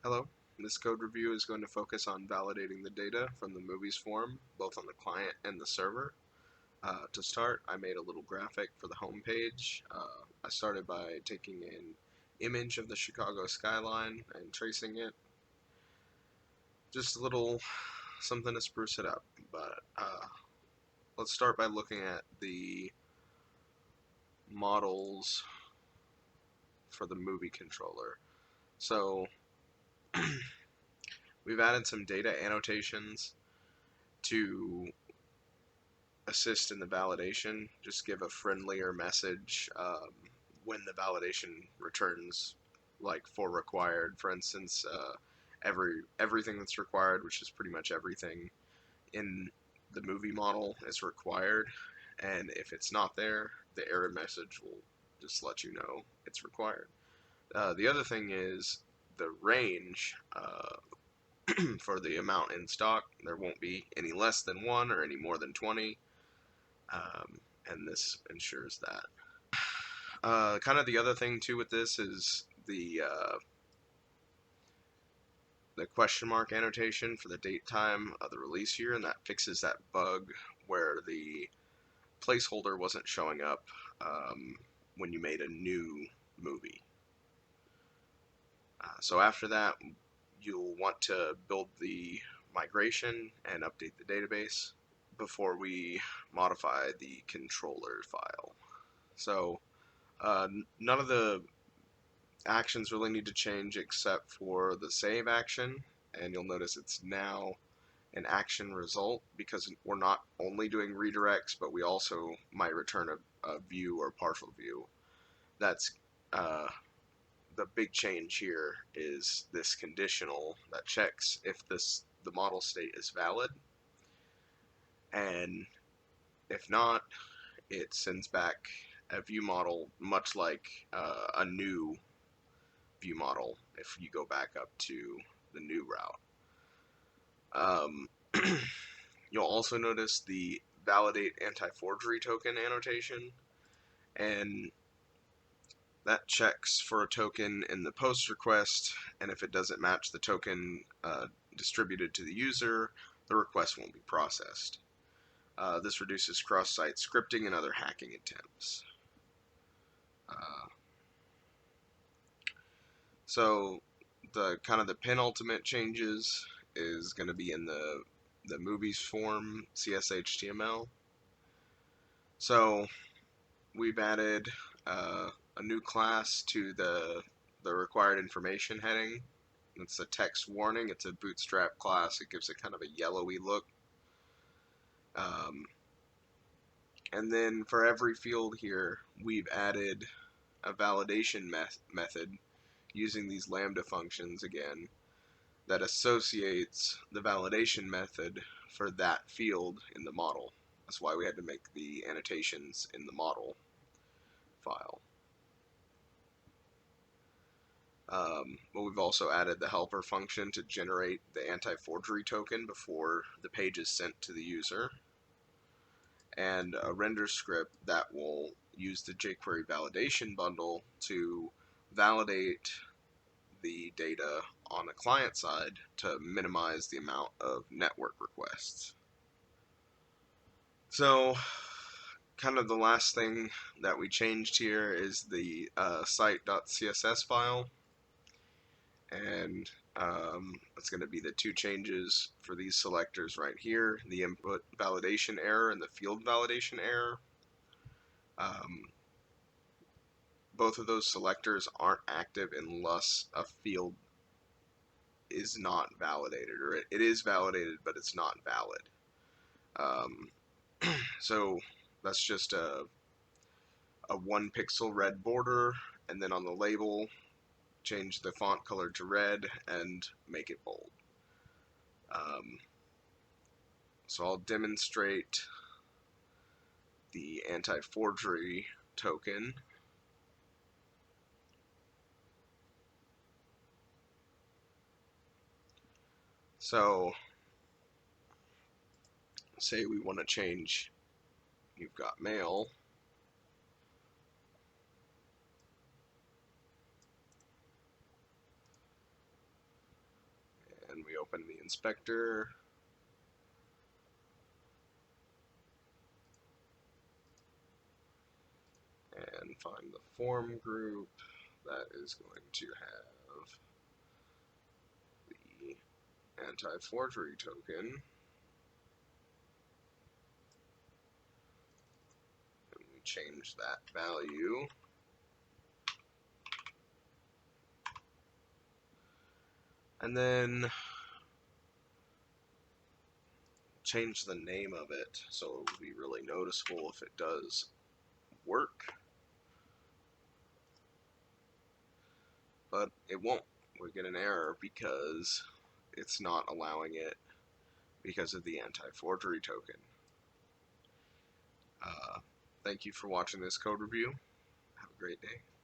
Hello, this code review is going to focus on validating the data from the movies form, both on the client and the server. To start, I made a little graphic for the home page. I started by taking an image of the Chicago skyline and tracing it. Just a little something to spruce it up, but let's start by looking at the models for the movie controller. So, we've added some data annotations to assist in the validation. Just give a friendlier message when the validation returns, like for required. For instance, everything that's required, which is pretty much everything in the movie model, is required. And if it's not there, the error message will just let you know it's required. The other thing is the range for the amount in stock. There won't be any less than 1 or any more than 20. And this ensures that. Kind of the other thing too with this is the question mark annotation for the date time of the release year, and that fixes that bug where the placeholder wasn't showing up when you made a new movie. So after that, you'll want to build the migration and update the database before we modify the controller file. So none of the actions really need to change except for the save action, and you'll notice it's now an action result because we're not only doing redirects, but we also might return a view or partial view. That's the big change here is this conditional that checks if the model state is valid, and if not, it sends back a view model, much like a new view model if you go back up to the new route. You'll also notice the validate anti-forgery token annotation, and that checks for a token in the post request, and if it doesn't match the token distributed to the user, the request won't be processed. This reduces cross-site scripting and other hacking attempts. So the kind of the penultimate changes is going to be in the movies form CSHTML. So we've added a new class to the required information heading. It's a text warning. It's a bootstrap class. It gives it kind of a yellowy look. And then for every field here, we've added a validation method using these lambda functions again that associates the validation method for that field in the model. That's why we had to make the annotations in the model file. But we've also added the helper function to generate the anti-forgery token before the page is sent to the user, and a render script that will use the jQuery validation bundle to validate the data on the client side to minimize the amount of network requests. So kind of the last thing that we changed here is the site.css file, and it's going to be the two changes for these selectors right here, the input validation error and the field validation error. Both of those selectors aren't active unless a field is not validated, or it is validated but it's not valid. So that's just a 1 pixel red border, and then on the label change the font color to red and make it bold. So I'll demonstrate the anti-forgery token. So say we want to change "you've got mail" we open the inspector, and find the form group that is going to have the anti-forgery token, and we change that value, and then change the name of it so it will be really noticeable if it does work, but it won't. We get an error because it's not allowing it because of the anti-forgery token. Thank you for watching this code review. Have a great day.